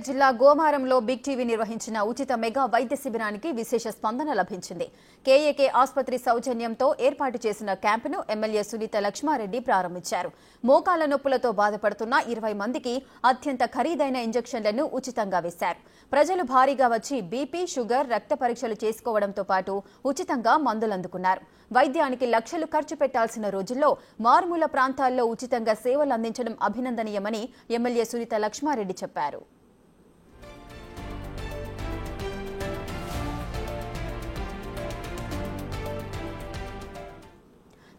జిల్లా గోమారంలో big TV నిర్వహించిన ఉచిత మెగా వైద్య శిబిరానికి విశేష స్పందన లభించింది. కేఏకే ఆసుపత్రి సౌజన్యంతో ఏర్పాటు చేసిన క్యాంపును ఎమ్మెల్యే సునీత లక్ష్మారెడ్డి ప్రారంభించారు. మోకాళ్ల నొప్పులతో బాధపడుతున్న 20 మందికి అత్యంత ఖరీదైన ఇంజెక్షన్లను ఉచితంగా వేశారు. ప్రజలు భారీగా వచ్చి బీపీ, షుగర్, రక్త పరీక్షలు చేసుకోవడంతో పాటు ఉచితంగా మందులందుకున్నారు. వైద్యానికి లక్షలు ఖర్చు పెట్టాల్సిన రోజుల్లో మారుమూల ప్రాంతాల్లో ఉచితంగా సేవలు అందించడం అభినందనీయమని ఎమ్మెల్యే సునీత లక్ష్మారెడ్డి చెప్పారు.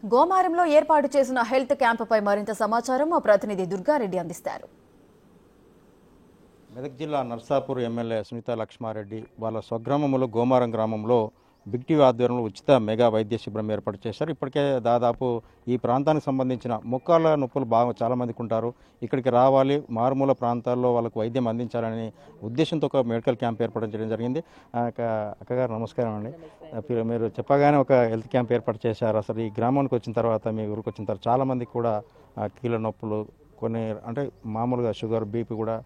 గోమారంలో ఏర్పాటు చేసిన హెల్త్ క్యాంపుపై మరింత సమాచారం మా ప్రతినిధి దుర్గారెడ్డి అందిస్తారు. మెదక్ జిల్లా నర్సాపూర్ ఎమ్మెల్యే సునీత లక్ష్మారెడ్డి వాళ్ళ స్వగ్రామంలో గోమారం గ్రామంలో బిగ్ టీవీ ఆధ్వర్యంలో ఉచిత మెగా వైద్య శిబిరం ఏర్పాటు చేశారు. ఇప్పటికే దాదాపు ఈ ప్రాంతానికి సంబంధించిన మోకాళ్ళ నొప్పులు చాలా మందికి ఉంటారు. ఇక్కడికి రావాలి, మారుమూల ప్రాంతాల్లో వాళ్ళకు వైద్యం అందించాలనే ఉద్దేశంతో ఒక మెడికల్ క్యాంప్ ఏర్పాటు చేయడం జరిగింది. అక్కగారు నమస్కారం అండి. మీరు చెప్పగానే ఒక హెల్త్ క్యాంప్ ఏర్పాటు చేశారు. అసలు ఈ గ్రామానికి వచ్చిన తర్వాత, మీ ఊరికి వచ్చిన తర్వాత చాలామందికి కూడా కీళ్ళ నొప్పులు, కొన్ని అంటే మామూలుగా షుగర్, బీపీ కూడా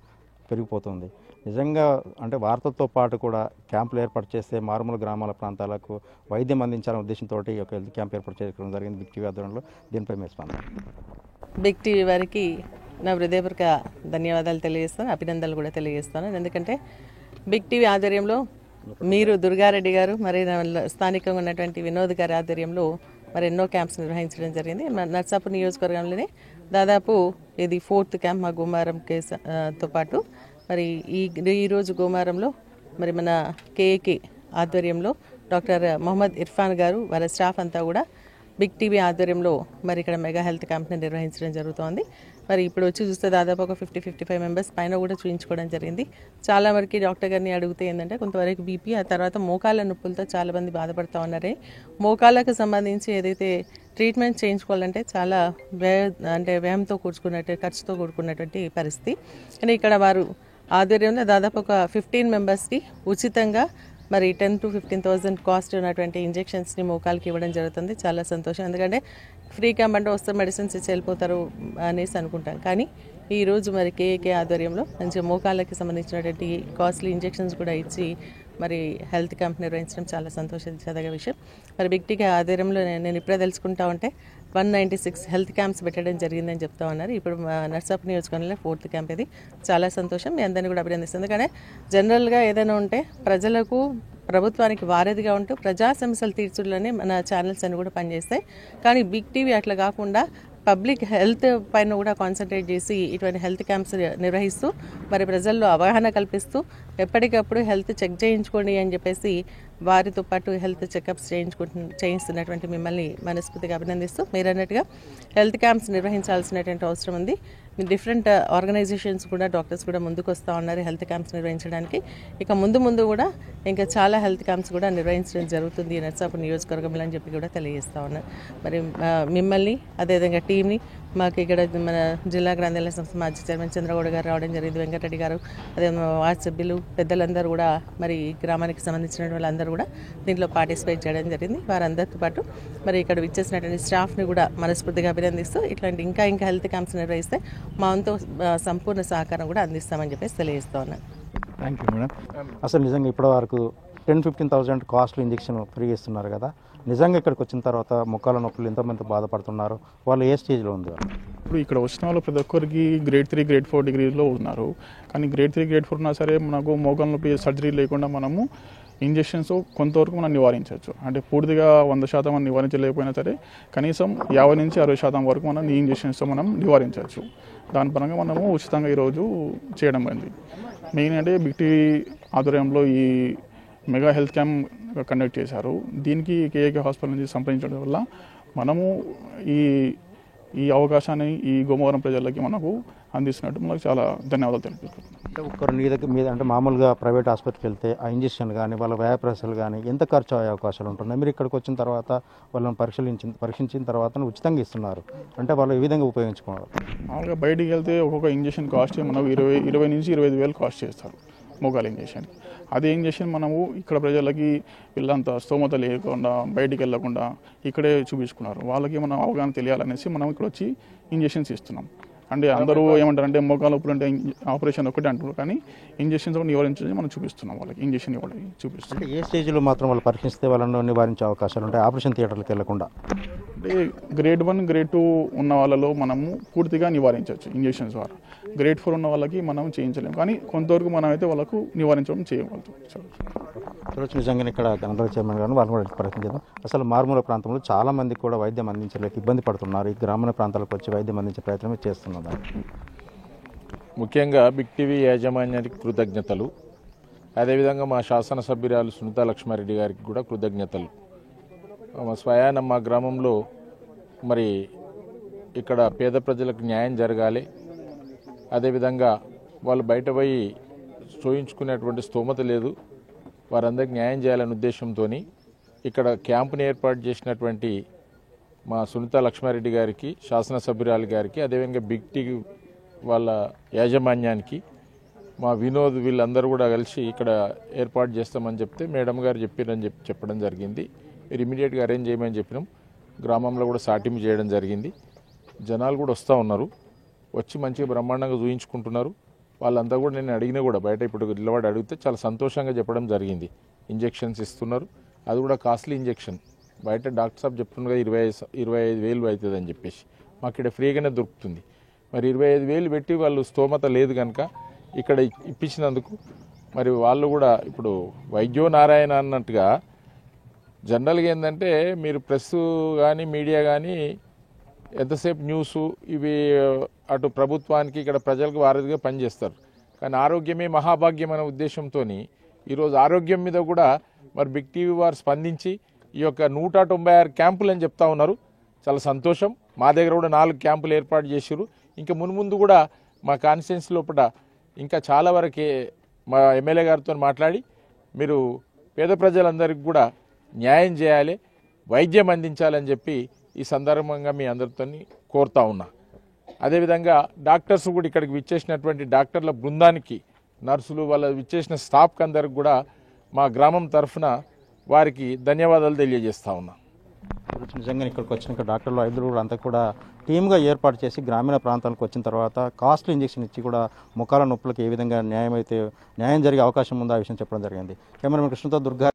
పెరిగిపోతుంది. నిజంగా అంటే వార్తలతో పాటు కూడా క్యాంపులు ఏర్పాటు చేస్తే మారుమూల గ్రామాల ప్రాంతాలకు వైద్యం అందించాలనే ఉద్దేశంతో ఒక హెల్త్ క్యాంప్ ఏర్పాటు చేయడం జరిగింది బిగ్ టీవీ ఆధ్వర్యంలో. దీనిపై మీ స్పందన. బిగ్ టీవీ వారికి నా హృదయపూర్వక ధన్యవాదాలు తెలియజేస్తాను, అభినందనలు కూడా తెలియజేస్తాను. ఎందుకంటే బిగ్ టీవీ ఆధ్వర్యంలో మీరు దుర్గారెడ్డి గారు, మరి స్థానికంగా ఉన్నటువంటి వినోద్ గారి ఆధ్వర్యంలో మరి ఎన్నో క్యాంప్స్ నిర్వహించడం జరిగింది. నర్సాపూర్ నియోజకవర్గంలోనే దాదాపు ఇది 4th క్యాంప్ మా గోమారం కేసుతో పాటు. మరి ఈరోజు గోమారంలో మరి మన కేఏకే ఆధ్వర్యంలో డాక్టర్ మొహమ్మద్ ఇర్ఫాన్ గారు, వారి స్టాఫ్ అంతా కూడా బిగ్ టీవీ ఆధ్వర్యంలో మరి ఇక్కడ మెగా హెల్త్ క్యాంప్ని నిర్వహించడం జరుగుతోంది. మరి ఇప్పుడు వచ్చి చూస్తే దాదాపు ఒక 50-55 మెంబర్స్ పైన కూడా చూయించుకోవడం జరిగింది. చాలా వరకు డాక్టర్ గారిని అడిగితే ఏంటంటే కొంతవరకు బీపీ, ఆ తర్వాత మోకాళ్ళ నొప్పులతో చాలామంది బాధపడుతూ ఉన్నారే. మోకాళ్ళకు సంబంధించి ఏదైతే ట్రీట్మెంట్ చేయించుకోవాలంటే చాలా వ్యయంతో ఖర్చుతో కూడుకున్నటువంటి పరిస్థితి. కానీ ఇక్కడ వారు ఆధ్వర్యంలో దాదాపు ఒక 15 మెంబర్స్కి ఉచితంగా మరి 10,000 to 15,000 కాస్ట్ ఉన్నటువంటి ఇంజెక్షన్స్ని మోకాలకి ఇవ్వడం జరుగుతుంది. చాలా సంతోషం. ఎందుకంటే ఫ్రీ క్యాంప్ అంటే వస్తే మెడిసిన్స్ ఇచ్చి వెళ్ళిపోతారు అనేసి అనుకుంటాం. కానీ ఈరోజు మరి కేఏకే ఆధ్వర్యంలో మంచి మోకాళ్ళకి సంబంధించినటువంటి కాస్ట్లీ ఇంజెక్షన్స్ కూడా ఇచ్చి మరి హెల్త్ క్యాంప్ నిర్వహించడం చాలా సంతోషించదగ్గ విషయం. మరి బిగ్ టీవీ ఆధ్వర్యంలో నేను ఇప్పుడే తెలుసుకుంటా ఉంటే 196 హెల్త్ క్యాంప్స్ పెట్టడం జరిగిందని చెప్తా ఉన్నారు. ఇప్పుడు నర్సాపూర్ నియోజకవర్గంలో 4th క్యాంప్ ఇది. చాలా సంతోషం. మీ అందరినీ కూడా అభినందిస్తుంది. ఎందుకంటే జనరల్గా ఏదైనా ఉంటే ప్రజలకు, ప్రభుత్వానికి వారధిగా ఉంటూ ప్రజా సమస్యలు తీర్చుడులోనే మన ఛానల్స్ అన్ని కూడా పనిచేస్తాయి. కానీ బిగ్ టీవీ అట్లా కాకుండా పబ్లిక్ హెల్త్ పైన కూడా కాన్సన్ట్రేట్ చేసి ఇటువంటి హెల్త్ క్యాంప్స్ నిర్వహిస్తూ మరి ప్రజల్లో అవగాహన కల్పిస్తూ ఎప్పటికప్పుడు హెల్త్ చెక్ చేయించుకోండి అని చెప్పేసి వారితో పాటు హెల్త్ చెకప్స్ చేయిస్తున్నటువంటి మిమ్మల్ని మనస్ఫూర్తిగా అభినందిస్తూ, మీరు అన్నట్టుగా హెల్త్ క్యాంప్స్ నిర్వహించాల్సినటువంటి అవసరం ఉంది. డిఫరెంట్ ఆర్గనైజేషన్స్ కూడా, డాక్టర్స్ కూడా ముందుకు వస్తూ ఉన్నారు హెల్త్ క్యాంప్స్ నిర్వహించడానికి. ఇక ముందు కూడా ఇంకా చాలా హెల్త్ క్యాంప్స్ కూడా నిర్వహించడం జరుగుతుంది నర్సాపూర్ నియోజకవర్గంలో అని చెప్పి కూడా తెలియజేస్తూ ఉన్నారు. మరి మిమ్మల్ని అదేవిధంగా టీంని మాకు ఇక్కడ మన జిల్లా గ్రంథాలయ సంస్థ మాజీ చైర్మన్ చంద్రగౌడ గారు రావడం జరిగింది, వెంకటరెడ్డి గారు, అదే వార్డు సభ్యులు, పెద్దలందరూ కూడా మరి గ్రామానికి సంబంధించిన వాళ్ళందరూ కూడా దీంట్లో పార్టిసిపేట్ చేయడం జరిగింది. వారందరితో పాటు మరి ఇక్కడ విచ్చేసినటువంటి స్టాఫ్ని కూడా మనస్ఫూర్తిగా అభినందిస్తూ ఇట్లాంటి ఇంకా హెల్త్ క్యాంప్స్ నిర్వహిస్తే మా వంతు సంపూర్ణ సహకారం కూడా అందిస్తామని చెప్పేసి తెలియజేస్తూ ఉన్నాను. Thank you madam. అసలు నిజంగా ఇప్పటి వరకు 10-15,000 కాస్ట్లీ ఇంజెక్షన్ ఫ్రీ ఇస్తున్నారు కదా, నిజంగా ఇక్కడికి వచ్చిన తర్వాత మొక్కల నొప్పులు ఎంతమంది బాధపడుతున్నారు, వాళ్ళు ఏ స్టేజ్లో ఉంది? ఇప్పుడు ఇక్కడ వచ్చిన వాళ్ళు ప్రతి ఒక్కరికి గ్రేడ్ 3, గ్రేడ్ 4 డిగ్రీలో ఉన్నారు. కానీ గ్రేడ్ 3, గ్రేడ్ 4 ఉన్నా సరే మనకు మోకాల నొప్పి సర్జరీ లేకుండా మనము ఇంజెక్షన్స్ కొంతవరకు మనం నివారించవచ్చు. అంటే పూర్తిగా 100% మనం నివారించలేకపోయినా సరే కనీసం 50-60% వరకు మనం ఈ ఇంజెక్షన్స్తో మనం నివారించవచ్చు. దాని పరంగా మనము ఉచితంగా ఈరోజు చేయడం అయింది. మెయిన్ అంటే బిగ్ టీవీ ఆధ్వర్యంలో ఈ మెగా హెల్త్ క్యాంప్ కండక్ట్ చేశారు. దీనికి కేఏకే హాస్పిటల్ నుంచి సంప్రదించడం వల్ల మనము ఈ అవకాశాన్ని ఈ గోమారం ప్రజలకి మనకు అందిస్తున్నట్టు మనకు చాలా ధన్యవాదాలు తెలుపుతున్నాను. అంటే ఒక్కరు నీ దగ్గర మీద అంటే మామూలుగా ప్రైవేట్ హాస్పిటల్కి వెళ్తే ఆ ఇంజెక్షన్ కానీ వాళ్ళ వ్యాయాప్రసాలు కానీ ఎంత ఖర్చు అయ్యే అవకాశాలు ఉంటున్నాయి? మీరు ఇక్కడికి వచ్చిన తర్వాత వాళ్ళని పరీక్షించిన తర్వాత ఉచితంగా ఇస్తున్నారు అంటే వాళ్ళు ఏ విధంగా ఉపయోగించుకోవాలి? మామూలుగా బయటికి వెళ్తే ఒక్కొక్క ఇంజెక్షన్ కాస్ట్ మనకు 20 నుంచి 25,000 కాస్ట్ చేస్తారు మోకాల ఇంజెక్షన్. అదే ఇంజెక్షన్ మనము ఇక్కడ ప్రజలకి వీళ్ళంతా స్తోమత లేకుండా బయటికి వెళ్ళకుండా ఇక్కడే చూపించుకున్నారు. వాళ్ళకి మనం అవగాహన తెలియాలనేసి మనం ఇక్కడ వచ్చి ఇంజెక్షన్స్ ఇస్తున్నాం. అంటే అందరూ ఏమంటారంటే మోకాల నొప్పులు అంటే ఆపరేషన్ ఒకటి అంటారు, కానీ ఇంజెక్షన్స్ కూడా నివారించేది మనం చూపిస్తున్నాం, వాళ్ళకి ఇంజెక్షన్ ఇవ్వడం చూపిస్తున్నాం. అంటే ఏ స్టేజ్లో మాత్రం వాళ్ళు పరీక్షిస్తే వాళ్ళని నివారించే అవకాశాలు ఉంటాయి ఆపరేషన్ థియేటర్లకు వెళ్లకుండా? అంటే గ్రేడ్ 1 గ్రేడ్ 2 ఉన్న వాళ్ళలో మనము పూర్తిగా నివారించవచ్చు ఇంజెక్షన్స్ ద్వారా. గ్రేడ్ 4 ఉన్న వాళ్ళకి మనం చేయించలేము, కానీ కొంతవరకు మనం అయితే వాళ్ళకు నివారించడం చేయగలుగుతాం. చూడొచ్చు నిజంగా ఇక్కడ గణపతి చైర్మన్ గారు వాళ్ళు కూడా ప్రయత్నించారు. అసలు మారుమూల ప్రాంతంలో చాలా మంది కూడా వైద్యం అందించలేక ఇబ్బంది పడుతున్నారు. ఈ గ్రామీణ ప్రాంతాలకు వచ్చి వైద్యం అందించే ప్రయత్నం చేస్తున్నారు. ముఖ్యంగా బిగ్ టీవీ యాజమాన్యానికి కృతజ్ఞతలు, అదేవిధంగా మా శాసనసభ్యురాలు సునీతా లక్ష్మారెడ్డి గారికి కూడా కృతజ్ఞతలు. స్వయాన మా గ్రామంలో మరి ఇక్కడ పేద ప్రజలకు న్యాయం జరగాలి, అదేవిధంగా వాళ్ళు బయట పోయి చూయించుకునేటువంటి స్తోమత లేదు, వారందరికీ న్యాయం చేయాలనే ఉద్దేశంతో ఇక్కడ క్యాంపుని ఏర్పాటు చేసినటువంటి మా సునీతా లక్ష్మారెడ్డి గారికి, శాసనసభ్యురాలు గారికి, అదేవిధంగా బిగ్ టీవీ వాళ్ళ యాజమాన్యానికి, మా వినోద్ వీళ్ళందరూ కూడా కలిసి ఇక్కడ ఏర్పాటు చేస్తామని చెప్తే మేడం గారు చెప్పారని చెప్పడం జరిగింది. మీరు ఇమీడియట్గా అరేంజ్ చేయమని చెప్పినాం. గ్రామంలో కూడా సాటింపు చేయడం జరిగింది. జనాలు కూడా వస్తూ ఉన్నారు, వచ్చి మంచిగా బ్రహ్మాండంగా చూయించుకుంటున్నారు. వాళ్ళంతా కూడా నేను అడిగినా కూడా బయట ఇప్పుడు నిలబడి అడిగితే చాలా సంతోషంగా చెప్పడం జరిగింది. ఇంజెక్షన్స్ ఇస్తున్నారు, అది కూడా కాస్ట్లీ ఇంజెక్షన్. బయట డాక్టర్ సాబ్ చెప్తున్నారు 25,000 అవుతుంది అని చెప్పేసి, మాకు ఇక్కడ ఫ్రీగానే దొరుకుతుంది. మరి 25,000 పెట్టి వాళ్ళు స్తోమత లేదు కనుక ఇక్కడ ఇప్పించినందుకు మరి వాళ్ళు కూడా ఇప్పుడు వైద్యో నారాయణ అన్నట్టుగా జనరల్గా ఏంటంటే మీరు ప్రెస్ కానీ మీడియా కానీ ఎంతసేపు న్యూస్ ఇవి అటు ప్రభుత్వానికి ఇక్కడ ప్రజలకు వారధిగా పనిచేస్తారు, కానీ ఆరోగ్యమే మహాభాగ్యం అనే ఉద్దేశంతో ఈరోజు ఆరోగ్యం మీద కూడా మరి బిగ్ టీవీ వారు స్పందించి ఈ యొక్క 196 క్యాంపులు అని చెప్తా ఉన్నారు. చాలా సంతోషం. మా దగ్గర కూడా 4 క్యాంపులు ఏర్పాటు చేశారు. ఇంకా మున్ముందు కూడా మా కాన్స్టిట్యున్సీ లోపల ఇంకా చాలా వరకే మా ఎమ్మెల్యే గారితో మాట్లాడి మీరు పేద ప్రజలందరికీ కూడా న్యాయం చేయాలి, వైద్యం అందించాలని చెప్పి ఈ సందర్భంగా మీ అందరితో కోరుతా ఉన్నా. అదేవిధంగా డాక్టర్స్ కూడా ఇక్కడికి విచ్చేసినటువంటి డాక్టర్ల బృందానికి, నర్సులు, వాళ్ళ విచ్చేసిన స్టాఫ్కి అందరికి కూడా మా గ్రామం తరఫున వారికి ధన్యవాదాలు తెలియజేస్తా ఉన్నా. నిజంగా ఇక్కడికి వచ్చిన డాక్టర్లు, వైద్యులు కూడా అంతా కూడా టీమ్గా ఏర్పాటు చేసి గ్రామీణ ప్రాంతాలకు వచ్చిన తర్వాత కాస్ట్లీ ఇంజెక్షన్ ఇచ్చి కూడా ముఖాల నొప్పులకు ఏ విధంగా న్యాయం జరిగే అవకాశం ఉందో ఆ విషయం చెప్పడం జరిగింది. కెమెరామెన్ కృష్ణతో దుర్గా.